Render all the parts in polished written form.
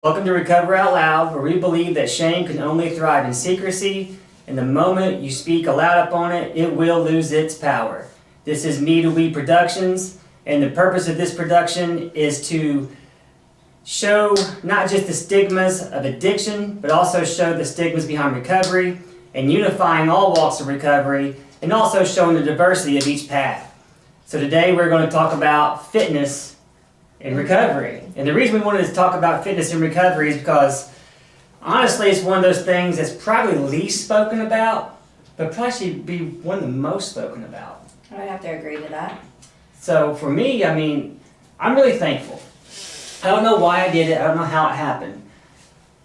Welcome to Recover Out Loud, where we believe that shame can only thrive in secrecy, and the moment you speak aloud upon it, it will lose its power. This is Me to We Productions, and the purpose of this production is to show not just the stigmas of addiction, but also show the stigmas behind recovery, and unifying all walks of recovery, and also showing the diversity of each path. So today we're going to talk about fitness in recovery. And the reason we wanted to talk about fitness in recovery is because honestly it's one of those things that's probably least spoken about, but probably should be one of the most spoken about. I would have to agree with that. So for me, I'm really thankful. I don't know why I did it, I don't know how it happened.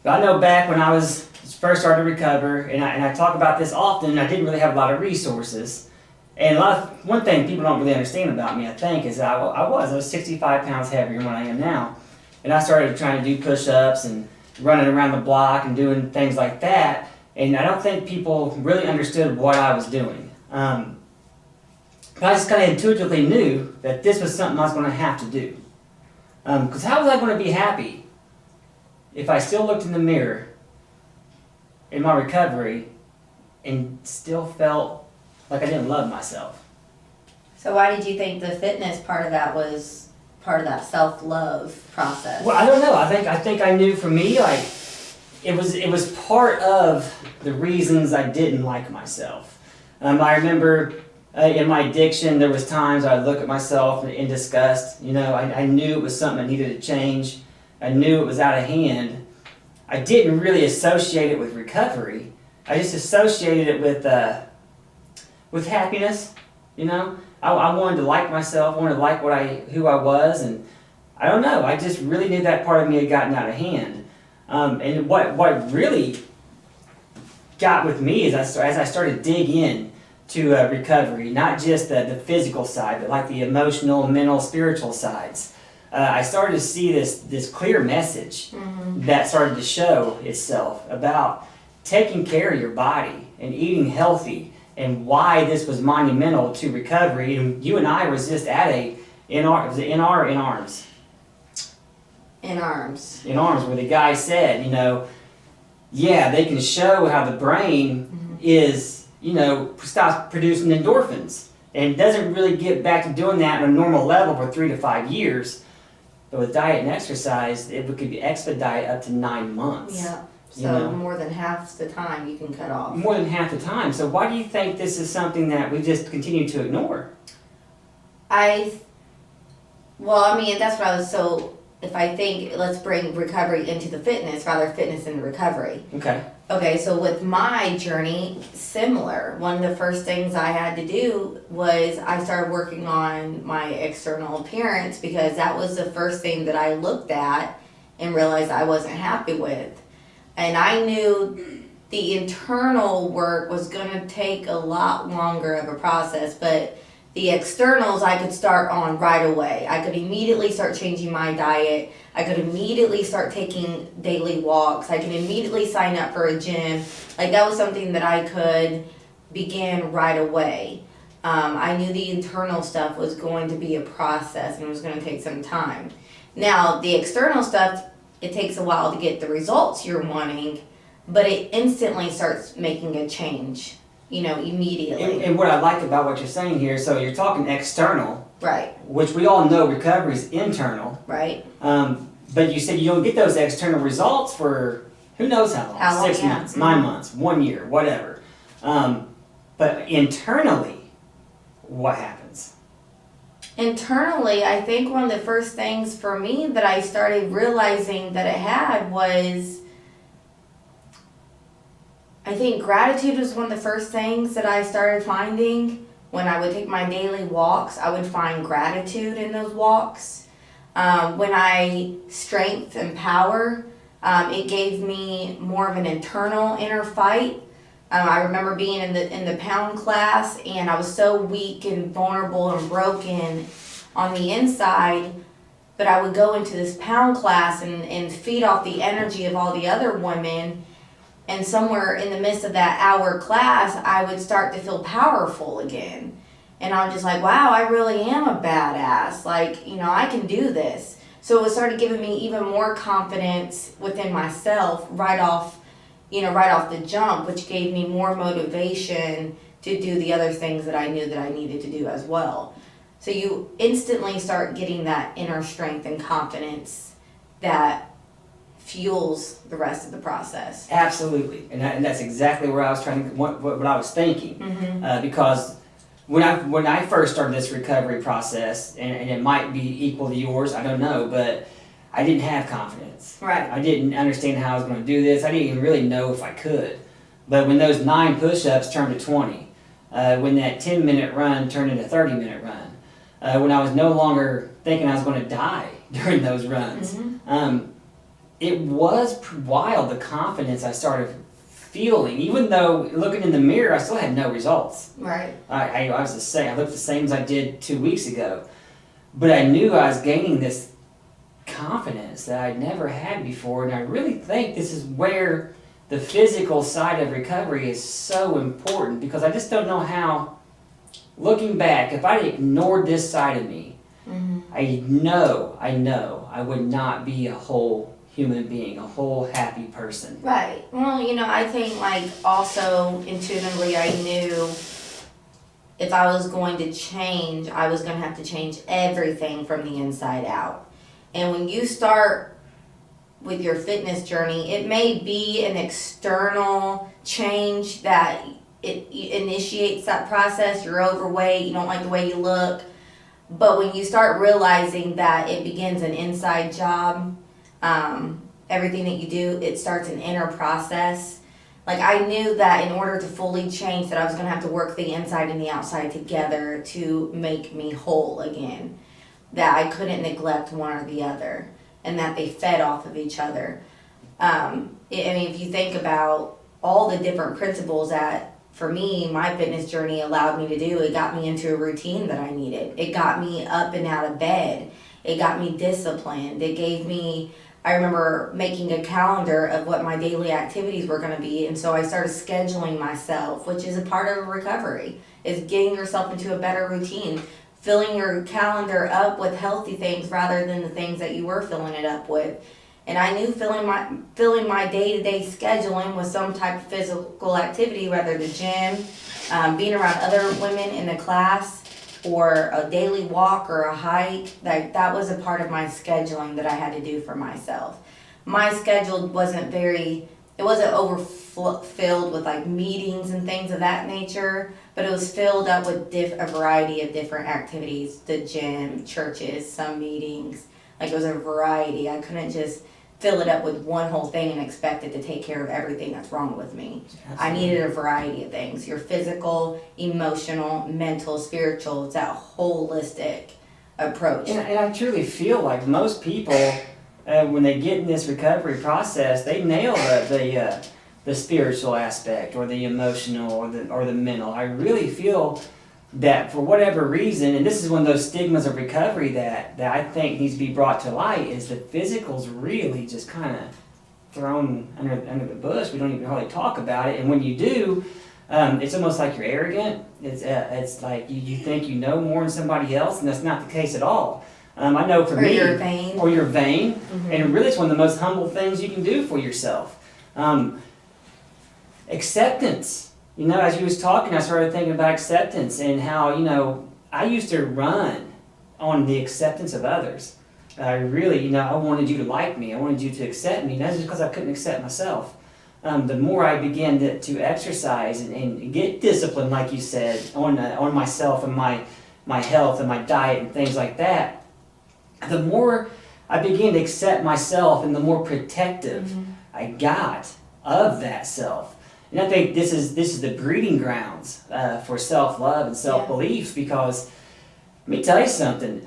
But I know back when I was first started to recover, and I talk about this often, I didn't really have a lot of resources. And one thing people don't really understand about me, I think, is that I was 65 pounds heavier than what I am now. And I started trying to do push-ups and running around the block and doing things like that. And I don't think people really understood what I was doing. But I just kind of intuitively knew that this was something I was going to have to do. Because how was I going to be happy if I still looked in the mirror in my recovery and still felt like I didn't love myself? So why did you think the fitness part of that was part of that self-love process? Well, I don't know. I think I knew for me, like, it was part of the reasons I didn't like myself. I remember in my addiction, there was times I'd look at myself in disgust. You know, I knew it was something I needed to change. I knew it was out of hand. I didn't really associate it with recovery. I just associated it with happiness. You know, I wanted to like myself. I wanted to like who I was, and I don't know. I just really knew that part of me had gotten out of hand. And what really got with me is as I started to dig in to recovery, not just the physical side, but like the emotional, mental, spiritual sides. I started to see this clear message that started to show itself about taking care of your body and eating healthy, and why this was monumental to recovery. And you and I was just at in arms, where the guy said, you know, yeah, they can show how the brain is, you know, stops producing endorphins and doesn't really get back to doing that on a normal level for 3 to 5 years. But with diet and exercise, it could be expedite up to 9 months. Yeah. So you know? more than half the time you can cut off. More than half the time. So why do you think this is something that we just continue to ignore? That's what I was if I think, let's bring recovery into the fitness, rather fitness into recovery. Okay, so with my journey, similar. One of the first things I had to do was I started working on my external appearance, because that was the first thing that I looked at and realized I wasn't happy with. And I knew the internal work was going to take a lot longer of a process, but the externals I could start on right away. I could immediately start changing my diet. I could immediately start taking daily walks. I could immediately sign up for a gym. Like, that was something that I could begin right away. I knew the internal stuff was going to be a process and it was going to take some time. Now, the external stuff, it takes a while to get the results you're wanting, but it instantly starts making a change, you know, immediately. And what I like about what you're saying here, so you're talking external. Right. Which we all know recovery is internal. Right. But you said you don't get those external results for who knows how long. How long? 6 months, 9 months, 1 year, whatever. But internally, what happens? Internally, I think one of the first things for me that I started realizing that it had was, I think gratitude was one of the first things that I started finding. When I would take my daily walks, I would find gratitude in those walks. When I strength and power, it gave me more of an internal inner fight. I remember being in the pound class, and I was so weak and vulnerable and broken on the inside, but I would go into this pound class and feed off the energy of all the other women, and somewhere in the midst of that hour class, I would start to feel powerful again. And I'm just like, wow, I really am a badass. Like, you know, I can do this. So it started giving me even more confidence within myself right off the jump, which gave me more motivation to do the other things that I knew that I needed to do as well. So you instantly start getting that inner strength and confidence that fuels the rest of the process. Absolutely, and that's exactly where I was what I was thinking, because when I first started this recovery process, and it might be equal to yours, I don't know, but I didn't have confidence. Right. I didn't understand how I was going to do this. I didn't even really know if I could. But when those 9 push-ups turned to 20, when that 10-minute run turned into a 30-minute run, when I was no longer thinking I was going to die during those runs. It was wild, the confidence I started feeling, even though looking in the mirror, I still had no results. Right. I was the same. I looked the same as I did 2 weeks ago. But I knew I was gaining this confidence that I'd never had before, and I really think this is where the physical side of recovery is so important, because I just don't know how, looking back, if I'd ignored this side of me, I know I would not be a whole human being, a whole happy person. Right. Well, I think also intuitively I knew if I was going to change, I was going to have to change everything from the inside out. And when you start with your fitness journey, it may be an external change that it initiates that process. You're overweight, you don't like the way you look. But when you start realizing that it begins an inside job, everything that you do, it starts an inner process. I knew that in order to fully change, that I was going to have to work the inside and the outside together to make me whole again. That I couldn't neglect one or the other, and that they fed off of each other. If you think about all the different principles that, for me, my fitness journey allowed me to do, it got me into a routine that I needed. It got me up and out of bed. It got me disciplined. It gave me, I remember making a calendar of what my daily activities were going to be, and so I started scheduling myself, which is a part of recovery, is getting yourself into a better routine, filling your calendar up with healthy things rather than the things that you were filling it up with. And I knew filling my day-to-day scheduling with some type of physical activity, whether the gym, being around other women in the class, or a daily walk or a hike, that was a part of my scheduling that I had to do for myself. My schedule wasn't overfilled with meetings and things of that nature, but it was filled up with a variety of different activities, the gym, churches, some meetings. It was a variety. I couldn't just fill it up with one whole thing and expect it to take care of everything that's wrong with me. Absolutely. I needed a variety of things. Your physical, emotional, mental, spiritual. It's that holistic approach. And I truly feel like most people, when they get in this recovery process, they nail the spiritual aspect, or the emotional, or the mental. I really feel that for whatever reason, and this is one of those stigmas of recovery that I think needs to be brought to light, is the physical's really just kind of thrown under the bush. We don't even hardly talk about it, and when you do, it's almost like you're arrogant. It's like you think you know more than somebody else, and that's not the case at all. I know for me, you're vain. Or you're vain, and really it's one of the most humble things you can do for yourself. Acceptance. As you was talking, I started thinking about acceptance and how, I used to run on the acceptance of others. I really, I wanted you to like me. I wanted you to accept me. That's just because I couldn't accept myself. The more I began to exercise and get disciplined, like you said, on myself and my health and my diet and things like that, the more I began to accept myself and the more protective I got of that self. And I think this is the breeding grounds for self-love and self-belief, because let me tell you something,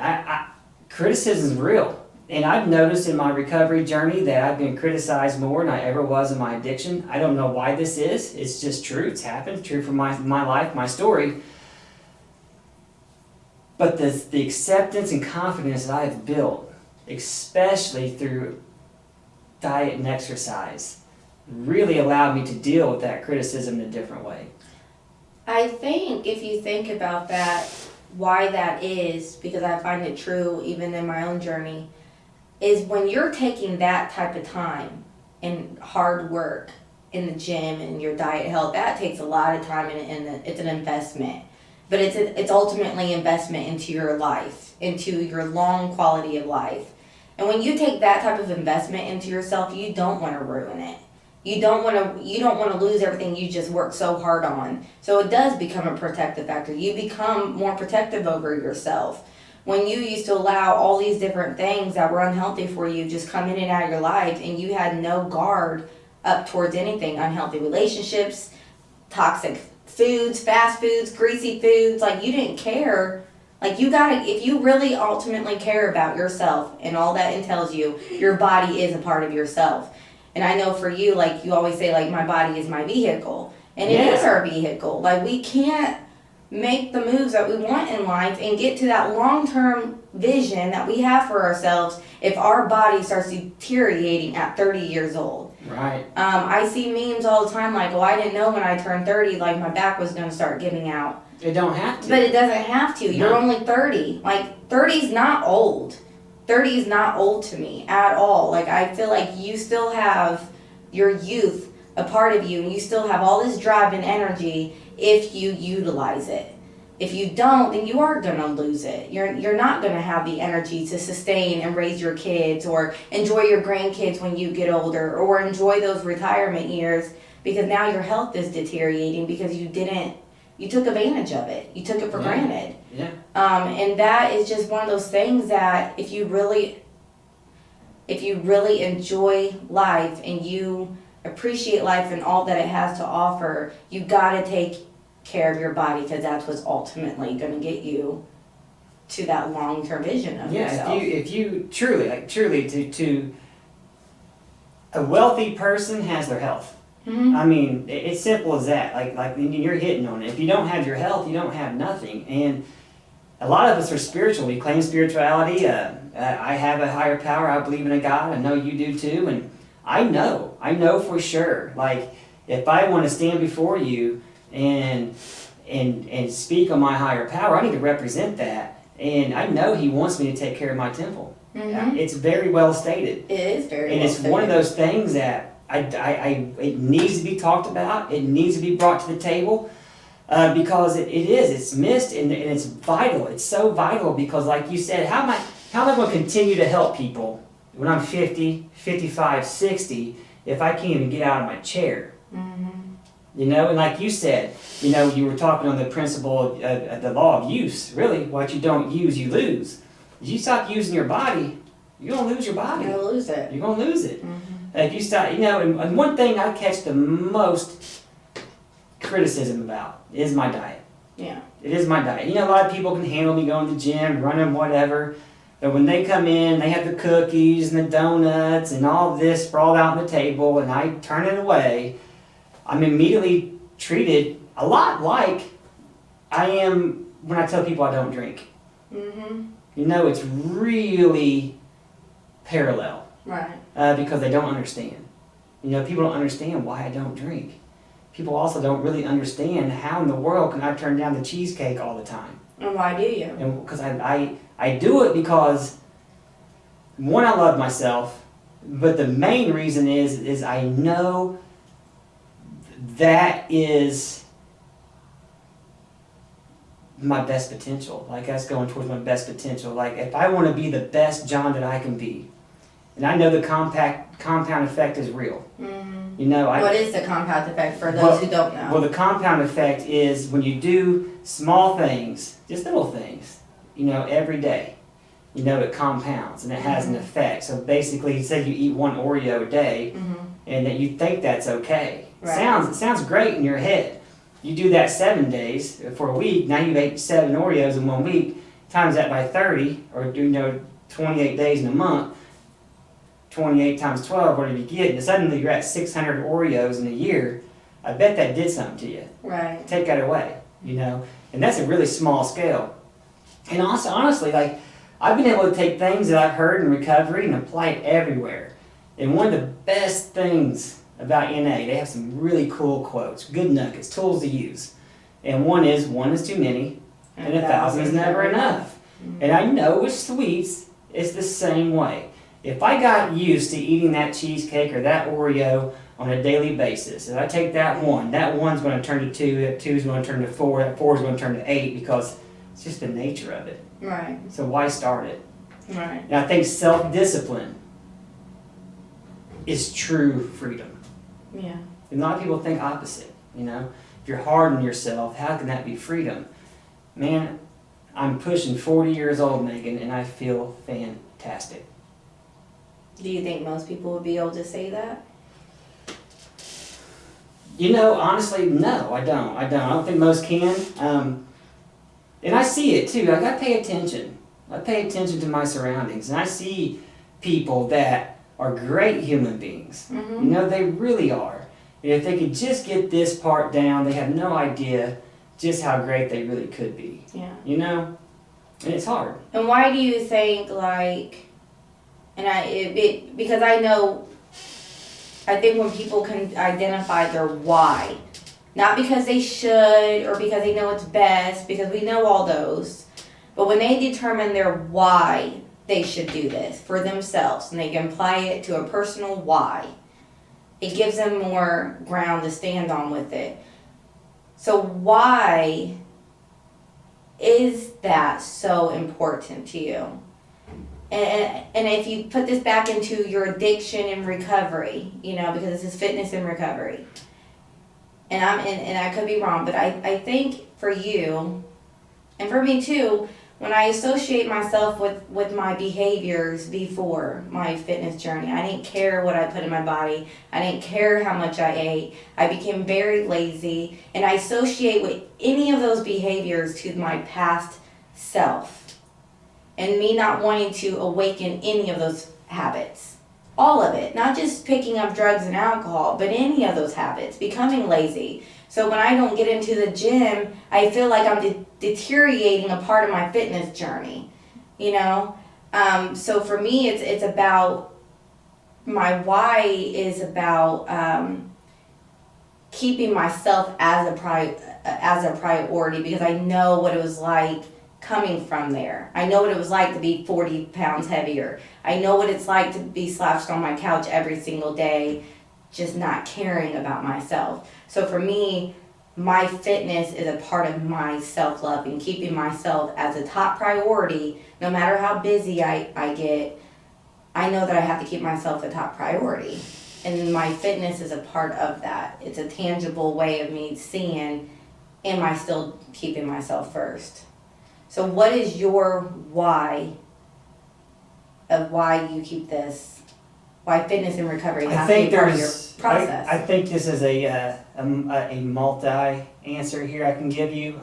criticism is real. And I've noticed in my recovery journey that I've been criticized more than I ever was in my addiction. I don't know why this is. It's just true. It's happened. True for my life, my story. But the acceptance and confidence that I have built, especially through diet and exercise, really allowed me to deal with that criticism in a different way. I think if you think about that, why that is, because I find it true even in my own journey, is when you're taking that type of time and hard work in the gym and your diet health, that takes a lot of time and it's an investment. But it's ultimately investment into your life, into your long quality of life. And when you take that type of investment into yourself, you don't want to ruin it. You don't want to lose everything you just worked so hard on. So it does become a protective factor. You become more protective over yourself. When you used to allow all these different things that were unhealthy for you just come in and out of your life, and you had no guard up towards anything, unhealthy relationships, toxic foods, fast foods, greasy foods, like you didn't care. Like you gotta, if you really ultimately care about yourself and all that entails you, your body is a part of yourself. And I know for you, like you always say, like my body is my vehicle. And it is our vehicle. Like we can't make the moves that we want in life and get to that long-term vision that we have for ourselves if our body starts deteriorating at 30 years old. Right. I see memes all the time like, oh, I didn't know when I turned 30, like my back was going to start giving out. It don't have to. But it doesn't have to. No. You're only 30. Like 30's not old. 30 is not old to me at all. Like I feel like you still have your youth a part of you, and you still have all this drive and energy if you utilize it. If you don't, then you are going to lose it. You're not going to have the energy to sustain and raise your kids or enjoy your grandkids when you get older or enjoy those retirement years, because now your health is deteriorating because you took advantage of it. You took it for granted. Yeah. And that is just one of those things that if you really enjoy life and you appreciate life and all that it has to offer, you got to take care of your body, because that's what's ultimately going to get you to that long-term vision of yourself. If you truly to a wealthy person has their health. Mm-hmm. I mean, it's simple as that. Like you're hitting on it. If you don't have your health, you don't have nothing. And a lot of us are spiritual. We claim spirituality. I have a higher power. I believe in a God. I know you do too. And I know for sure. Like if I want to stand before you and speak on my higher power, I need to represent that. And I know He wants me to take care of my temple. Mm-hmm. It's very well stated. It is very and well it's stated. one of those things that it needs to be talked about. It needs to be brought to the table because it's missed and it's vital. It's so vital because, like you said, how am I going to continue to help people when I'm 50, 55, 60 if I can't even get out of my chair? Mm-hmm. You know, and like you said, you know, you were talking on the principle of the law of use. Really, what you don't use, you lose. If you stop using your body, you're going to lose your body. You're going to lose it. You're going to lose it. Mm-hmm. If you stop, you know, and one thing I catch the most criticism about is my diet. Yeah. It is my diet. You know, a lot of people can handle me going to the gym, running, whatever. But when they come in, they have the cookies and the donuts and all this sprawled out on the table, and I turn it away. I'm immediately treated a lot like I am when I tell people I don't drink. Mm-hmm. You know, it's really parallel. Right. Because they don't understand. You know, people don't understand why I don't drink. People also don't really understand how in the world can I turn down the cheesecake all the time. And why do you? And because I do it because, one, I love myself, but the main reason is I know that is my best potential. Like that's going towards my best potential. Like if I want to be the best John that I can be, and I know the compound effect is real. Mm-hmm. You know, what is the compound effect for those who don't know? Well, the compound effect is when you do small things, just little things, you know, every day, you know, it compounds and it has an effect. So basically, say you eat one Oreo a day, and that you think that's okay. Right. It sounds great in your head. You do that 7 days for a week. Now you've ate 7 Oreos in 1 week. Times that by 30, or 28 days in a month. 28 times 12, whatever you get, and suddenly you're at 600 Oreos in a year. I bet that did something to you. Right. Take that away, you know, and that's a really small scale. And also, honestly, like I've been able to take things that I've heard in recovery and apply it everywhere. And one of the best things about NA, they have some really cool quotes, good nuggets, tools to use. And one is too many, and 1,000 is never enough. Mm-hmm. And I know with sweets, it's the same way. if I got used to eating that cheesecake or that Oreo on a daily basis, if I take that one's going to turn to 2, that 2's going to turn to 4, that 4's going to turn to 8 because it's just the nature of it. Right. So why start it? Right. And I think self-discipline is true freedom. Yeah. And a lot of people think opposite, you know. If you're hard on yourself, how can that be freedom? Man, I'm pushing 40 years old, Megan, and I feel fantastic. Do you think most people would be able to say that? You know, honestly, no, I don't. I don't think most can. And I see it too. I gotta pay attention. I pay attention to my surroundings, and I see people that are great human beings. Mm-hmm. You know, they really are. And if they could just get this part down, they have no idea just how great they really could be. Yeah. You know? And it's hard. And why do you think, like, because I know, I think when people can identify their why, not because they should or because they know it's best, because we know all those, but when they determine their why they should do this for themselves and they can apply it to a personal why, it gives them more ground to stand on with it. So why is that so important to you? And if you put this back into your addiction and recovery, you know, because this is fitness and recovery, and I could be wrong, but I think for you, and for me too, when I associate myself with my behaviors before my fitness journey, I didn't care what I put in my body. I didn't care how much I ate. I became very lazy, and I associate with any of those behaviors to my past self. And me not wanting to awaken any of those habits. All of it. Not just picking up drugs and alcohol, but any of those habits. Becoming lazy. So when I don't get into the gym, I feel like I'm deteriorating a part of my fitness journey. You know? So for me, it's about, my why is about keeping myself as a priority, because I know what it was like coming from there. I know what it was like to be 40 pounds heavier. I know what it's like to be slouched on my couch every single day, just not caring about myself. So for me, my fitness is a part of my self-love and keeping myself as a top priority. No matter how busy I get, I know that I have to keep myself a top priority. And my fitness is a part of that. It's a tangible way of me seeing, am I still keeping myself first? So what is your why of why you keep this, why fitness and recovery has to be part of your process? I think this is a multi-answer here I can give you.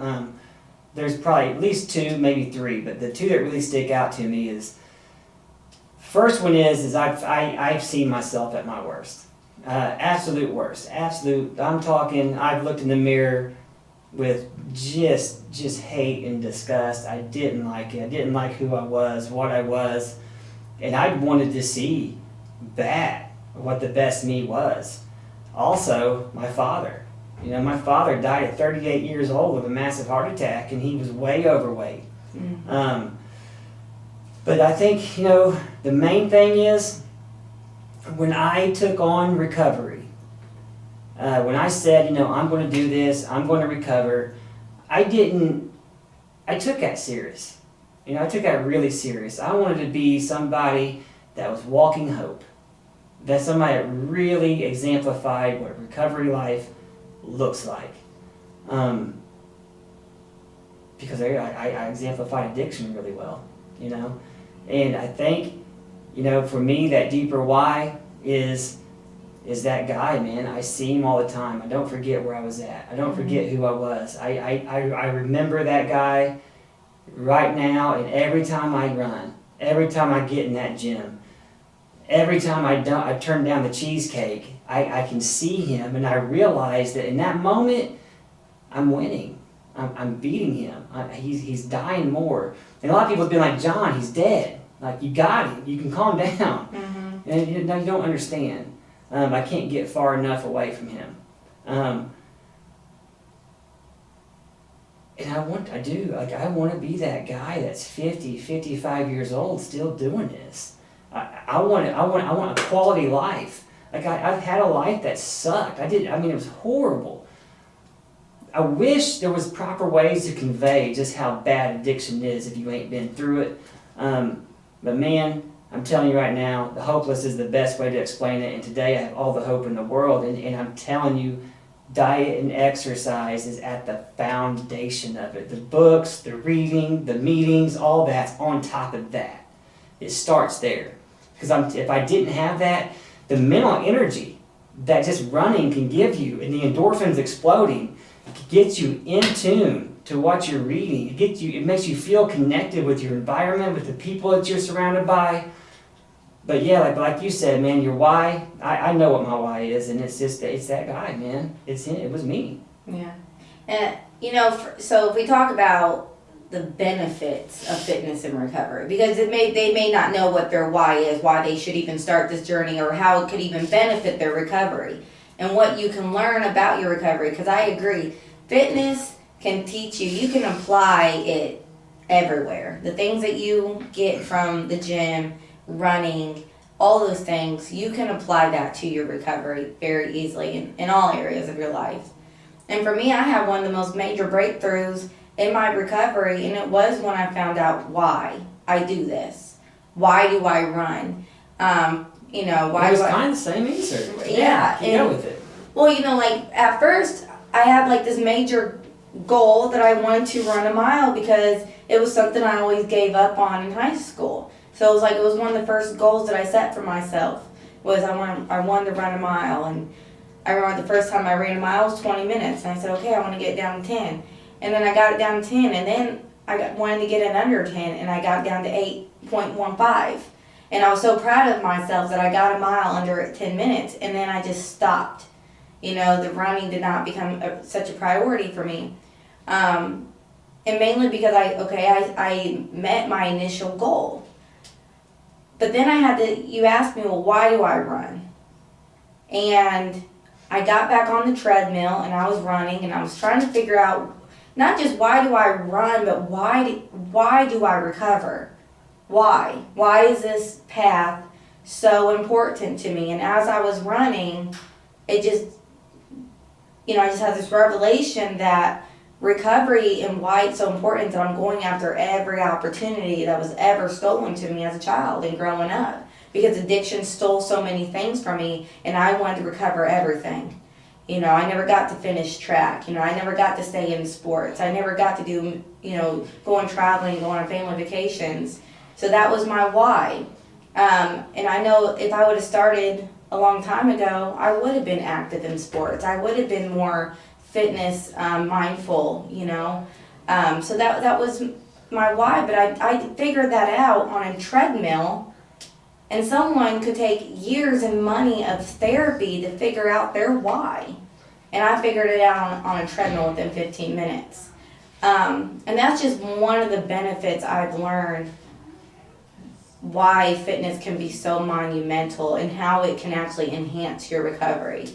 There's probably at least 2, maybe 3, but the 2 that really stick out to me is, first one is I've seen myself at my worst. Absolute worst. Absolute, I'm talking, I've looked in the mirror with just hate and disgust. I didn't like it. I didn't like who I was, what I was, and I wanted to see that, what the best me was. Also, my father. You know, my father died at 38 years old of a massive heart attack, and he was way overweight. Mm-hmm. But I think, you know, the main thing is, when I took on recovery, when I said, you know, I'm going to do this, I'm going to recover, I took that serious. You know, I took that really serious. I wanted to be somebody that was walking hope. That somebody that really exemplified what recovery life looks like. Because I exemplified addiction really well, you know. And I think, you know, for me, that deeper why is that guy, man. I see him all the time. I don't forget where I was at. I don't forget who I was. I remember that guy right now, and every time I run, every time I get in that gym, every time I turn down the cheesecake, I can see him, and I realize that in that moment, I'm winning. I'm beating him. He's dying more. And a lot of people have been like, John, he's dead. Like, you got it. You can calm down. Mm-hmm. And you don't understand. I can't get far enough away from him. And I want to be that guy that's 50, 55 years old still doing this. I want a quality life. Like I've had a life that sucked. It was horrible. I wish there was proper ways to convey just how bad addiction is if you ain't been through it. But man, I'm telling you right now, the hopeless is the best way to explain it. And today I have all the hope in the world. And I'm telling you, diet and exercise is at the foundation of it. The books, the reading, the meetings, all that's on top of that. It starts there. Because if I didn't have that, the mental energy that just running can give you and the endorphins exploding gets you in tune to what you're reading. It makes you feel connected with your environment, with the people that you're surrounded by. But yeah, like you said, man, your why, I know what my why is, and it's that guy, man. It's him. It was me. Yeah. And, so if we talk about the benefits of fitness and recovery, because they may not know what their why is, why they should even start this journey, or how it could even benefit their recovery, and what you can learn about your recovery, because I agree, fitness can teach you can apply it everywhere. The things that you get from the gym, running, all those things, you can apply that to your recovery very easily in all areas of your life. And for me, I had one of the most major breakthroughs in my recovery, and it was when I found out why I do this. Why do I run? Why it was kind of the same answer. Yeah. Go with it. Well, at first, I had this major goal that I wanted to run a mile because it was something I always gave up on in high school. So it was one of the first goals that I set for myself was I wanted to run a mile. And I remember the first time I ran a mile was 20 minutes. And I said, okay, I want to get it down to 10. And then I got it down to 10. And then wanted to get it under 10. And I got it down to 8.15. And I was so proud of myself that I got a mile under 10 minutes. And then I just stopped. The running did not become such a priority for me. And mainly because I met my initial goal. But then you asked me, well, why do I run? And I got back on the treadmill and I was running and I was trying to figure out not just why do I run, but why do I recover? Why? Why is this path so important to me? And as I was running, it just, I just had this revelation that recovery and why it's so important that I'm going after every opportunity that was ever stolen to me as a child and growing up. Because addiction stole so many things from me and I wanted to recover everything. I never got to finish track. I never got to stay in sports. I never got to do, go on traveling, go on family vacations. So that was my why. And I know if I would have started a long time ago, I would have been active in sports. I would have been more fitness mindful, so that was my why. But I figured that out on a treadmill, and someone could take years and money of therapy to figure out their why, and I figured it out on a treadmill within 15 minutes. And that's just one of the benefits I've learned why fitness can be so monumental and how it can actually enhance your recovery.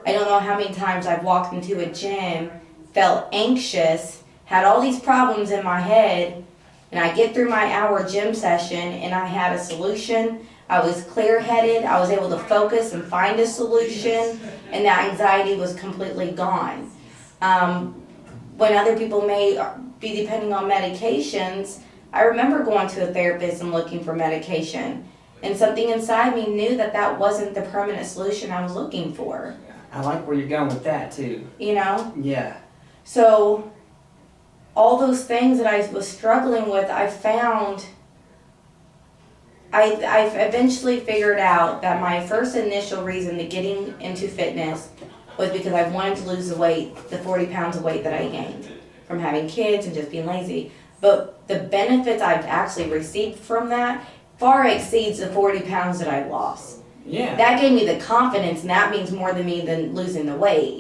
I don't know how many times I've walked into a gym, felt anxious, had all these problems in my head, and I get through my hour gym session and I had a solution. I was clear-headed, I was able to focus and find a solution, and that anxiety was completely gone. When other people may be depending on medications, I remember going to a therapist and looking for medication, and something inside me knew that wasn't the permanent solution I was looking for. I like where you're going with that too. Yeah. So all those things that I was struggling with, I found, I eventually figured out that my first initial reason to getting into fitness was because I wanted to lose the 40 pounds of weight that I gained from having kids and just being lazy. But the benefits I've actually received from that far exceeds the 40 pounds that I lost. Yeah. That gave me the confidence, and that means more to me than losing the weight,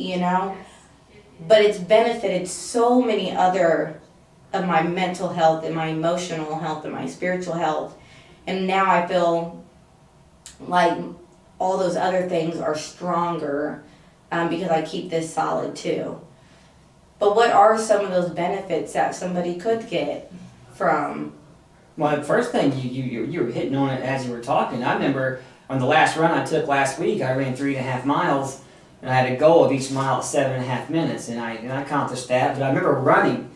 But it's benefited so many other of my mental health and my emotional health and my spiritual health. And now I feel like all those other things are stronger because I keep this solid too. But what are some of those benefits that somebody could get from Well, the first thing you were hitting on it as you were talking. I remember on the last run I took last week, I ran 3.5 miles, and I had a goal of each mile at 7.5 minutes, and I accomplished that. But I remember running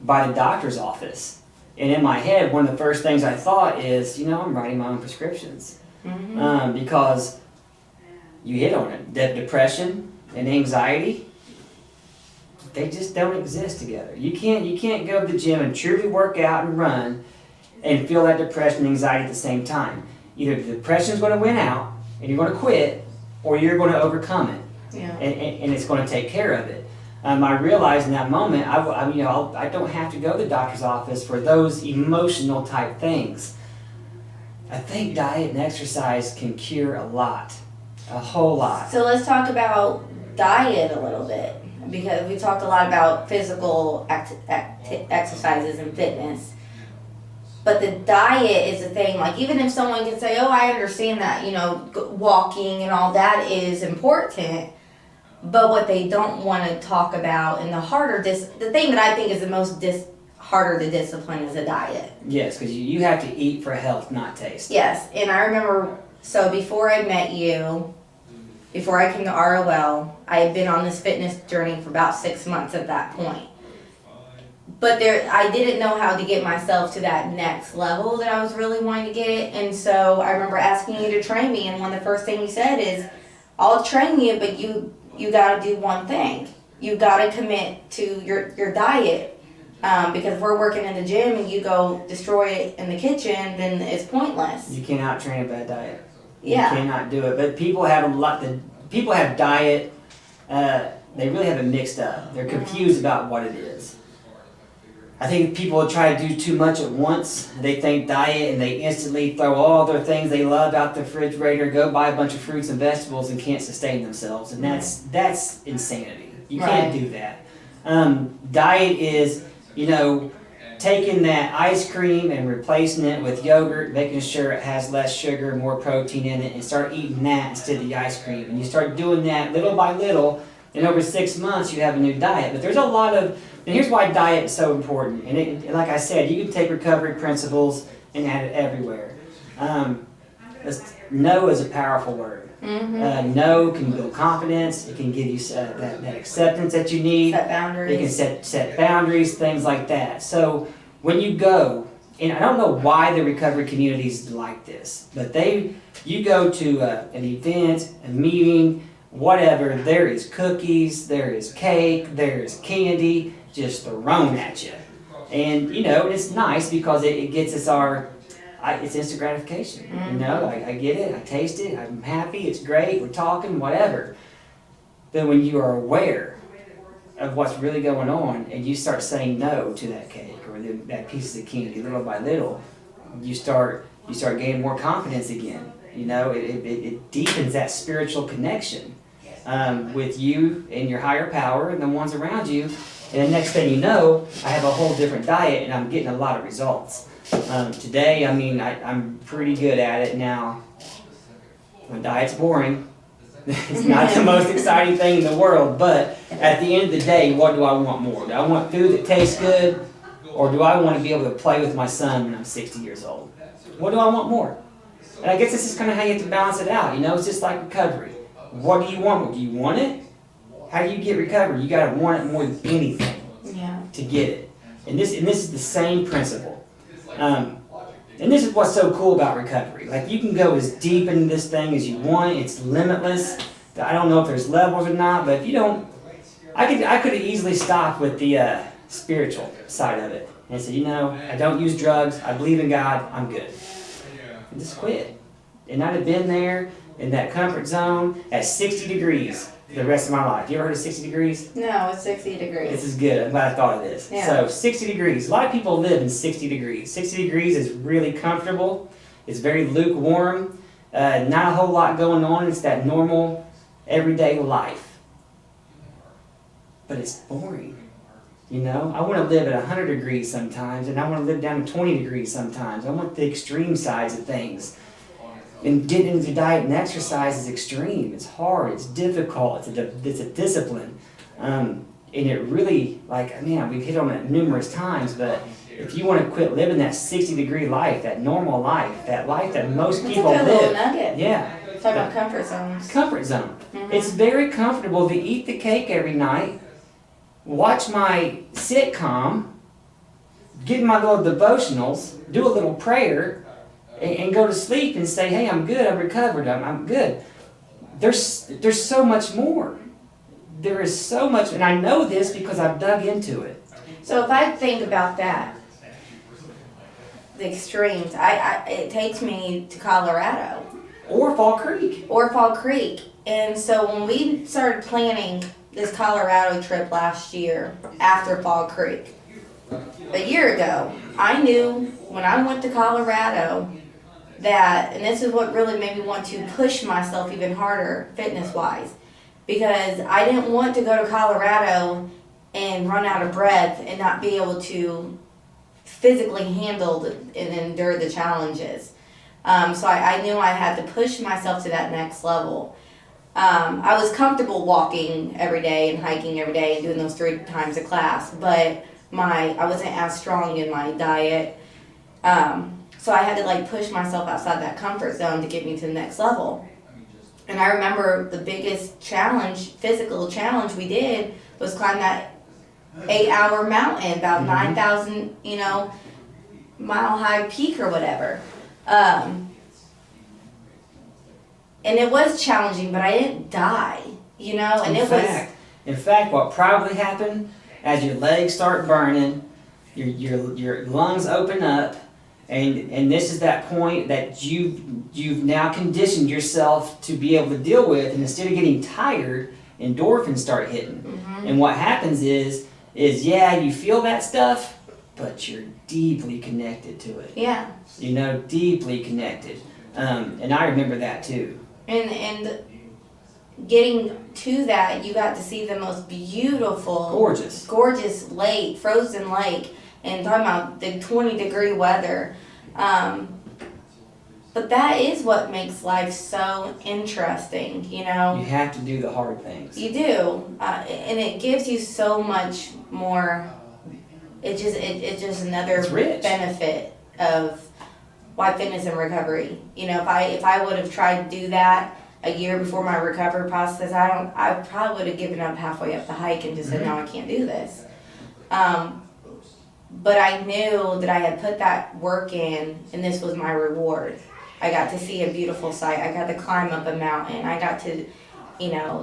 by the doctor's office, and in my head, one of the first things I thought is, I'm writing my own prescriptions, because you hit on it. Depression and anxiety, they just don't exist together. You can't go to the gym and truly work out and run and feel that depression and anxiety at the same time. Either the depression is going to win out and you're going to quit, or you're going to overcome it, and it's going to take care of it. I realized in that moment, I don't have to go to the doctor's office for those emotional type things. I think diet and exercise can cure a lot, a whole lot. So let's talk about diet a little bit, because we talked a lot about physical exercises and fitness. But the diet is the thing, like even if someone can say, oh, I understand that, walking and all that is important, but what they don't want to talk about and the thing that I think is the most harder to discipline is a diet. Yes, because you have to eat for health, not taste. Yes, and I remember, so before I met you, before I came to ROL, I had been on this fitness journey for about 6 months at that point. But I didn't know how to get myself to that next level that I was really wanting to get. And so I remember asking you to train me, and one of the first things you said is, I'll train you, but you got to do one thing. You got to commit to your diet. Because if we're working in the gym and you go destroy it in the kitchen, then it's pointless. You cannot train a bad diet. Yeah. You cannot do it. But people have people have diet, they really have it mixed up. They're confused about what it is. I think people try to do too much at once. They think diet and they instantly throw all their things they love out the refrigerator, go buy a bunch of fruits and vegetables and can't sustain themselves. And that's insanity. You can't do that. Diet is, taking that ice cream and replacing it with yogurt, making sure it has less sugar, more protein in it, and start eating that instead of the ice cream. And you start doing that little by little, and over 6 months you have a new diet. But there's a lot of, and here's why diet is so important. And like I said, you can take recovery principles and add it everywhere. No is a powerful word. No can build confidence. It can give you that acceptance that you need. Set boundaries. It can set boundaries, things like that. So when you go, and I don't know why the recovery community is like this, but you go to an event, a meeting, whatever, there is cookies, there is cake, there is candy, just thrown at you. And, it's nice because it gets us it's instant gratification. I get it, I taste it, I'm happy, it's great, we're talking, whatever. Then when you are aware of what's really going on and you start saying no to that cake or that piece of candy little by little, you start gaining more confidence again. It deepens that spiritual connection with you and your higher power and the ones around you. And the next thing you know, I have a whole different diet and I'm getting a lot of results. Today, I'm pretty good at it now. My diet's boring. It's not the most exciting thing in the world, but at the end of the day, what do I want more? Do I want food that tastes good, or do I want to be able to play with my son when I'm 60 years old? What do I want more? And I guess this is kind of how you have to balance it out. It's just like recovery. What do you want? Do you want it? How do you get recovery? You got to want it more than anything to get it. And this is the same principle. And this is what's so cool about recovery. Like, you can go as deep into this thing as you want. It's limitless. I don't know if there's levels or not, but if you don't, I could have easily stopped with the spiritual side of it and said, I don't use drugs. I believe in God. I'm good. And just quit. And I'd have been there in that comfort zone at 60 degrees the rest of my life. You ever heard of 60 degrees? No, it's 60 degrees. This is good. I'm glad I thought of this. Yeah. So 60 degrees. A lot of people live in 60 degrees. 60 degrees is really comfortable. It's very lukewarm. Not a whole lot going on. It's that normal, everyday life. But it's boring. I want to live at 100 degrees sometimes, and I want to live down to 20 degrees sometimes. I want the extreme sides of things. And getting into diet and exercise is extreme. It's hard. It's difficult. It's a discipline. And it really, we've hit on it numerous times, but if you want to quit living that 60-degree life, that normal life, that life that most That's people a good live. little nugget. Yeah. Talk about comfort zones. Comfort zone. It's very comfortable to eat the cake every night, watch my sitcom, get my little devotionals, do a little prayer, and go to sleep and say, hey, I'm good, I'm recovered, I'm good. There's so much more. There is so much, and I know this because I've dug into it. So if I think about that, the extremes, it takes me to Colorado. Or Fall Creek. Or Fall Creek. And so when we started planning this Colorado trip last year after Fall Creek, a year ago, I knew when I went to Colorado that, and this is what really made me want to push myself even harder fitness-wise, because I didn't want to go to Colorado and run out of breath and not be able to physically handle and endure the challenges. So I knew I had to push myself to that next level. I was comfortable walking every day and hiking every day and doing those 3 times a class, but I wasn't as strong in my diet. So I had to like push myself outside that comfort zone to get me to the next level. And I remember the biggest challenge, physical challenge we did was climb that 8-hour mountain, about 9,000, mile high peak or whatever. And it was challenging, but I didn't die, and In fact, what probably happened, as your legs start burning, your lungs open up, and this is that point that you've now conditioned yourself to be able to deal with, and instead of getting tired, endorphins start hitting. And what happens is you feel that stuff, but you're deeply connected to it. Yeah. Deeply connected. And I remember that too. And getting to that, you got to see the most beautiful, gorgeous lake, frozen lake, and talking about the 20-degree weather. But that is what makes life so interesting, You have to do the hard things. You do, and it gives you so much more. It's just another benefit of why fitness and recovery. If I would have tried to do that a year before my recovery process, I probably would have given up halfway up the hike and just said, no, I can't do this. But I knew that I had put that work in, and this was my reward. I got to see a beautiful sight. I got to climb up a mountain. I got to,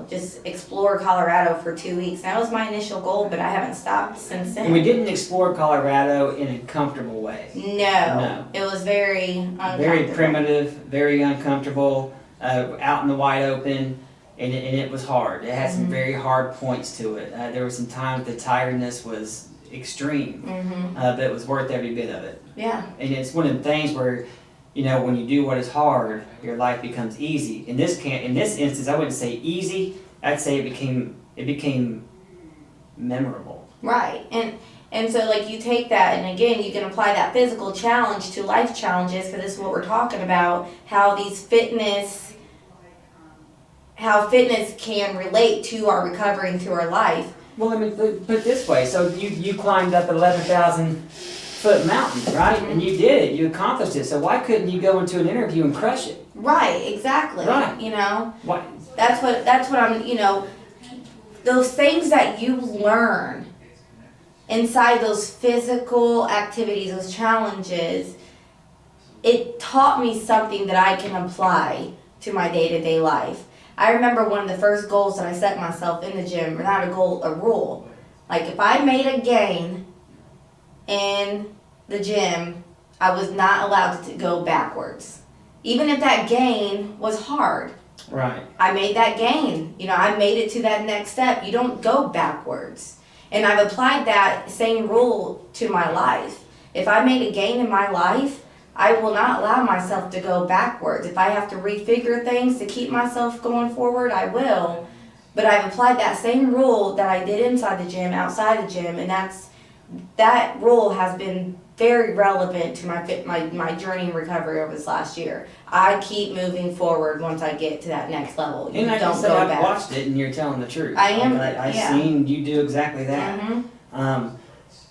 just explore Colorado for 2 weeks. That was my initial goal, but I haven't stopped since then. And we didn't explore Colorado in a comfortable way. No. It was very uncomfortable. Very primitive, very uncomfortable, out in the wide open, and it was hard. It had some very hard points to it. There were some times the tiredness was extreme, but it was worth every bit of it. Yeah. And it's one of the things where, when you do what is hard, your life becomes easy. In this instance, I wouldn't say easy. I'd say it became memorable. Right. And so like you take that, and again, you can apply that physical challenge to life challenges, because this is what we're talking about, how fitness can relate to our recovery and to our life. Well, let me put it this way. So you climbed up 11,000-foot mountain, right? And you did it. You accomplished it. So why couldn't you go into an interview and crush it? Right, exactly. Right. Why? That's what I'm, those things that you learn inside those physical activities, those challenges, it taught me something that I can apply to my day-to-day life. I remember one of the first goals that I set myself in the gym, or not a goal, a rule. Like if I made a gain in the gym, I was not allowed to go backwards. Even if that gain was hard. Right. I made that gain. I made it to that next step. You don't go backwards. And I've applied that same rule to my life. If I made a gain in my life, I will not allow myself to go backwards. If I have to refigure things to keep myself going forward, I will. But I've applied that same rule that I did inside the gym, outside the gym, and that rule has been very relevant to my journey in recovery over this last year. I keep moving forward once I get to that next level. And like don't I said, go I've back. watched it, and you're telling the truth. I am. I've seen you do exactly that.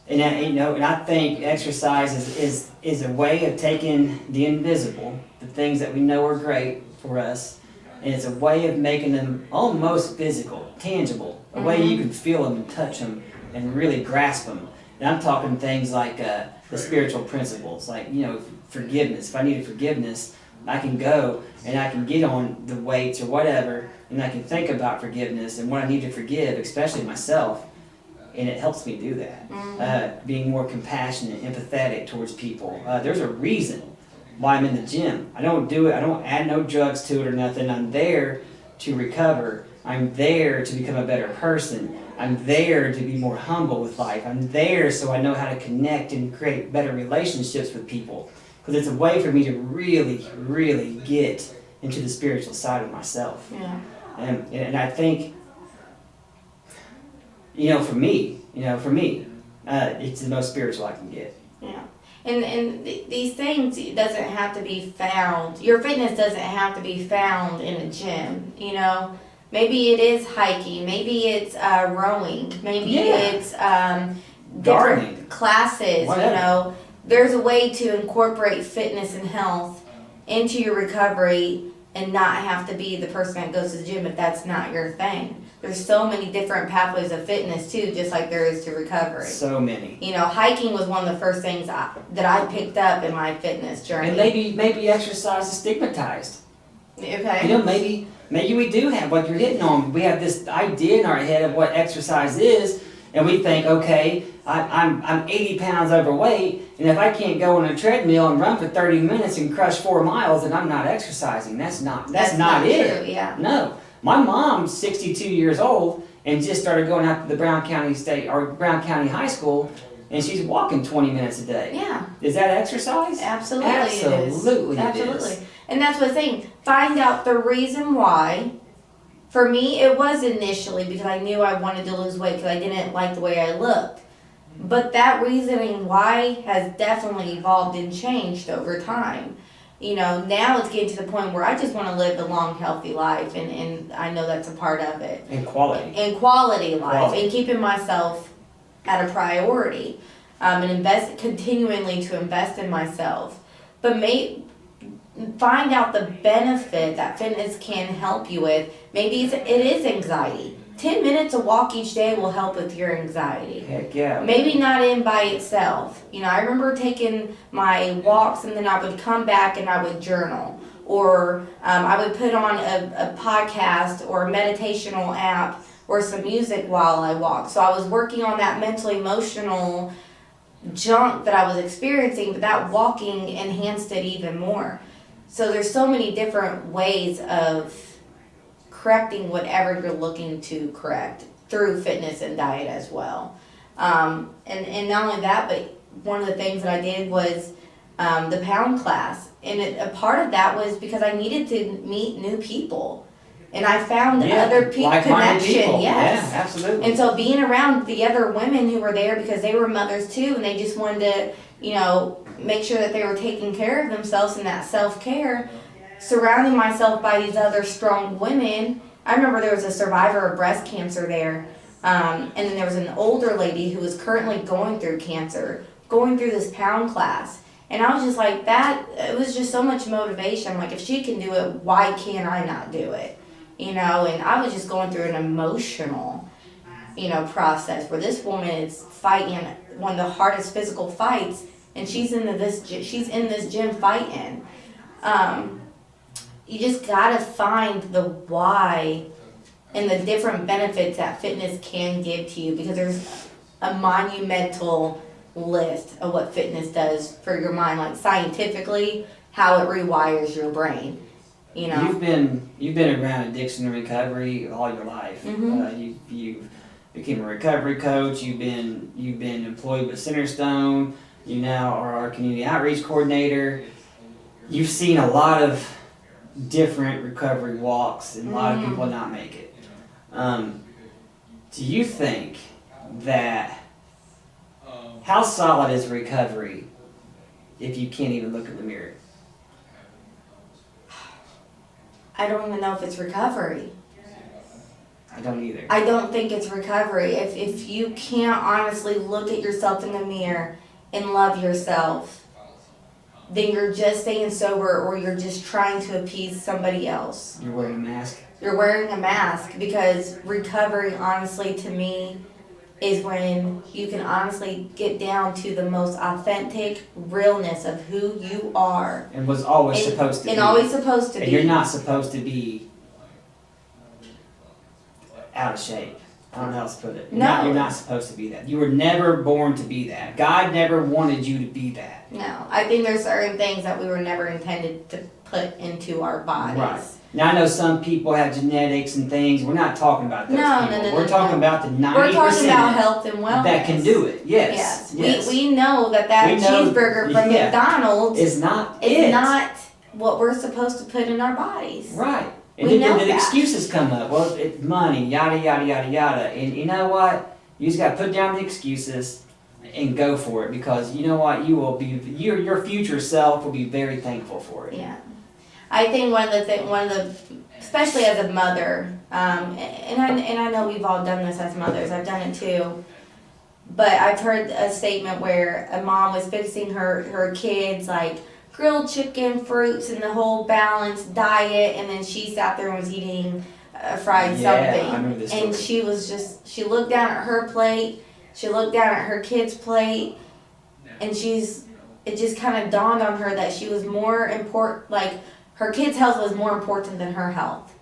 And I think exercise is a way of taking the invisible, the things that we know are great for us, and it's a way of making them almost physical, tangible, a way you can feel them and touch them and really grasp them. And I'm talking things like the spiritual principles, like, forgiveness. If I needed forgiveness, I can go and I can get on the weights or whatever, and I can think about forgiveness and what I need to forgive, especially myself. And it helps me do that. Being more compassionate, empathetic towards people. There's a reason why I'm in the gym. I don't do it. I don't add no drugs to it or nothing. I'm there to recover. I'm there to become a better person. I'm there to be more humble with life. I'm there so I know how to connect and create better relationships with people. Because it's a way for me to really, really get into the spiritual side of myself. Yeah. And I think, for me, it's the most spiritual I can get. Yeah. And these things doesn't have to be found. Your fitness doesn't have to be found in a gym. Maybe it is hiking. Maybe it's rowing. Maybe it's different gardening classes. Whatever. There's a way to incorporate fitness and health into your recovery and not have to be the person that goes to the gym if that's not your thing. There's so many different pathways of fitness too, just like there is to recovery. So many. Hiking was one of the first things that I picked up in my fitness journey. And maybe exercise is stigmatized. Okay. Maybe we do have what you're hitting on. We have this idea in our head of what exercise is, and we think, okay, I'm 80 pounds overweight, and if I can't go on a treadmill and run for 30 minutes and crush 4 miles, then I'm not exercising. That's not it. True, yeah. No. My mom's 62 years old and just started going out to the Brown County High School, and she's walking 20 minutes a day. Yeah. Is that exercise? Absolutely. Absolutely. Absolutely. And that's what I'm saying. Find out the reason why. For me, it was initially because I knew I wanted to lose weight because I didn't like the way I looked. But that reasoning why has definitely evolved and changed over time. Now it's getting to the point where I just want to live a long, healthy life, and I know that's a part of it. And quality. And quality life, and keeping myself at a priority, and continually to invest in myself. But find out the benefit that fitness can help you with. Maybe it is anxiety. 10 minutes of walk each day will help with your anxiety. Heck yeah. Maybe not in by itself. I remember taking my walks and then I would come back and I would journal. Or I would put on a podcast or a meditational app or some music while I walked. So I was working on that mental, emotional junk that I was experiencing, but that walking enhanced it even more. So there's so many different ways of correcting whatever you're looking to correct through fitness and diet as well. And not only that, but one of the things that I did was the pound class. And a part of that was because I needed to meet new people. And I found other connection. People. Yes. Yeah, absolutely. And so being around the other women who were there because they were mothers too, and they just wanted to, make sure that they were taking care of themselves and that self-care, surrounding myself by these other strong women. I remember there was a survivor of breast cancer there, and then there was an older lady who was currently going through cancer, going through this pound class. And I was just like, it was just so much motivation. Like, if she can do it, why can't I not do it? And I was just going through an emotional, process where this woman is fighting one of the hardest physical fights, and she's in this gym fighting. You just gotta find the why and the different benefits that fitness can give to you, because there's a monumental list of what fitness does for your mind, like scientifically, how it rewires your brain. You've been around addiction and recovery all your life. Mm-hmm. You became a recovery coach. You've been employed with Centerstone. You now are our community outreach coordinator. You've seen a lot of different recovery walks and a lot of people not make it. Do you think that how solid is recovery if you can't even look in the mirror? I don't even know if it's recovery. I don't either. I don't think it's recovery. If you can't honestly look at yourself in the mirror and love yourself, then you're just staying sober or you're just trying to appease somebody else. You're wearing a mask? You're wearing a mask, because recovery, honestly, to me, is when you can honestly get down to the most authentic realness of who you are. And was always supposed to be. And always supposed to be. And you're not supposed to be out of shape. I don't know how else to put it. You're not supposed to be that. You were never born to be that. God never wanted you to be that. No. I think there's certain things that we were never intended to put into our bodies. Right. Now, I know some people have genetics and things. We're not talking about those people. No, We're talking about the 90% We're talking about health and wellness. that can do it. Yes. We know that cheeseburger from McDonald's is not what we're supposed to put in our bodies. Right. And then the excuses come up. Well, it's money, yada, yada, yada, yada. And you know what? You just got to put down the excuses and go for it, because you know what? You will be, your future self will be very thankful for it. Yeah. I think one of the, especially as a mother, and I know we've all done this as mothers. I've done it too. But I've heard a statement where a mom was fixing her kids like grilled chicken, fruits, and the whole balanced diet, and then she sat there and was eating fried something. I remember this story. And she looked down at her plate, she looked down at her kid's plate, and it just kind of dawned on her that she was more important, like her kid's health was more important than her health,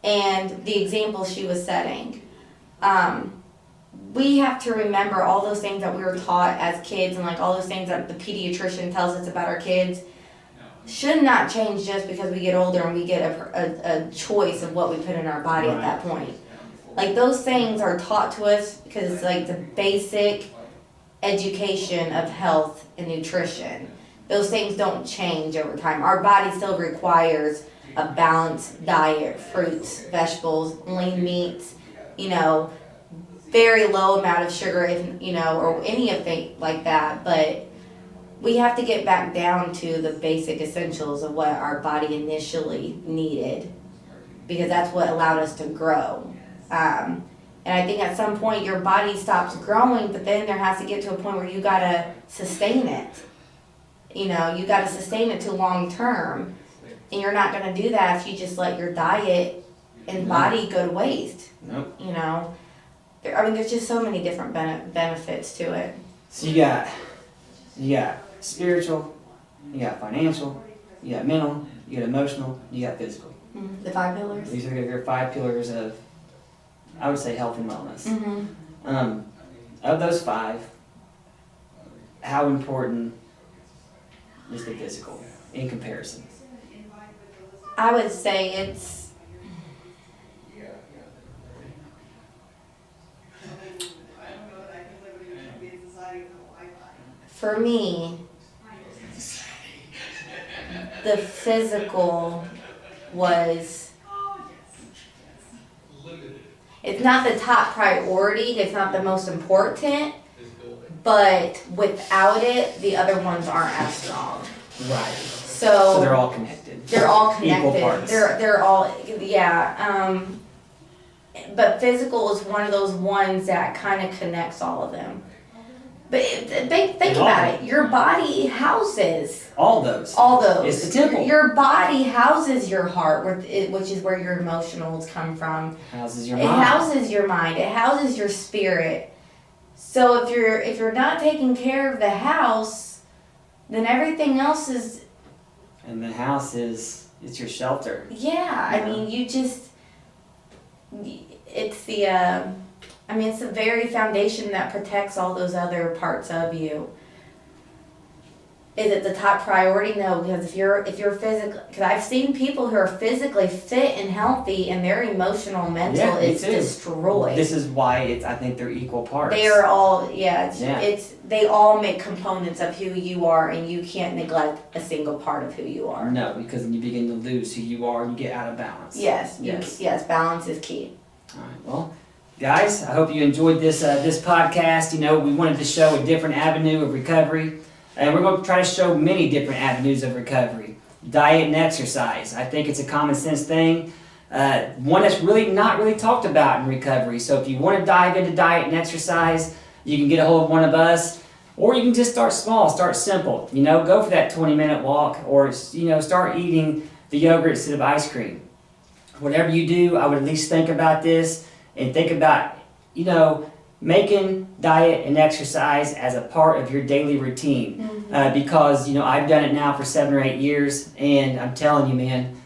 and the example she was setting. We have to remember all those things that we were taught as kids, and like all those things that the pediatrician tells us about our kids should not change just because we get older and we get a choice of what we put in our body at that point. Like those things are taught to us because it's like the basic education of health and nutrition. Those things don't change over time. Our body still requires a balanced diet, fruits, vegetables, lean meats, very low amount of sugar, or anything like that. But we have to get back down to the basic essentials of what our body initially needed, because that's what allowed us to grow. And I think at some point your body stops growing, but then there has to get to a point where you gotta sustain it. You gotta sustain it to long term, and you're not gonna do that if you just let your diet and body go to waste. Nope. There's just so many different benefits to it. So you got spiritual, you got financial, you got mental, you got emotional, you got physical. Mm-hmm. The 5 pillars. These are your 5 pillars of, I would say, health and wellness. Mm-hmm. Of those 5, how important is the physical in comparison? I would say it's for me, the physical was, it's not the top priority, it's not the most important, but without it, the other ones aren't as strong. Right. So they're all connected. They're all connected. Equal parts. They're all, yeah. But physical is one of those ones that kind of connects all of them. But think about it. Your body houses all those. It's the temple. Your body houses your heart, which is where your emotionals come from. Houses your mind. It houses your mind. It houses your spirit. So if you're not taking care of the house, then everything else is. And the house it's your shelter. Yeah, I mean, it's the very foundation that protects all those other parts of you. Is it the top priority? No, because if you're physically, because I've seen people who are physically fit and healthy, and their emotional, mental is destroyed. This is why I think they're equal parts. They are all, they all make components of who you are, and you can't neglect a single part of who you are. No, because then you begin to lose who you are and you get out of balance. Yes, balance is key. All right, well, guys, I hope you enjoyed this podcast. We wanted to show a different avenue of recovery, and we're going to try to show many different avenues of recovery. Diet and exercise. I think it's a common sense thing. one that's really not really talked about in recovery. So if you want to dive into diet and exercise, you can get a hold of one of us, or you can just start small, start simple. Go for that 20-minute walk, or start eating the yogurt instead of ice cream. Whatever you do, I would at least think about this and think about, making diet and exercise as a part of your daily routine. Because, I've done it now for 7 or 8 years, and I'm telling you, man,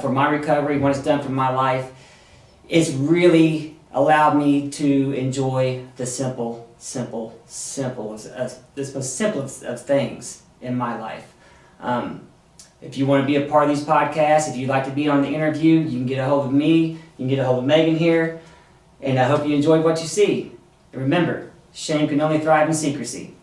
for my recovery, what it's done for my life, it's really allowed me to enjoy the simplest of things in my life. If you want to be a part of these podcasts, if you'd like to be on the interview, you can get a hold of me, you can get a hold of Megan here, and I hope you enjoyed what you see. And remember, shame can only thrive in secrecy.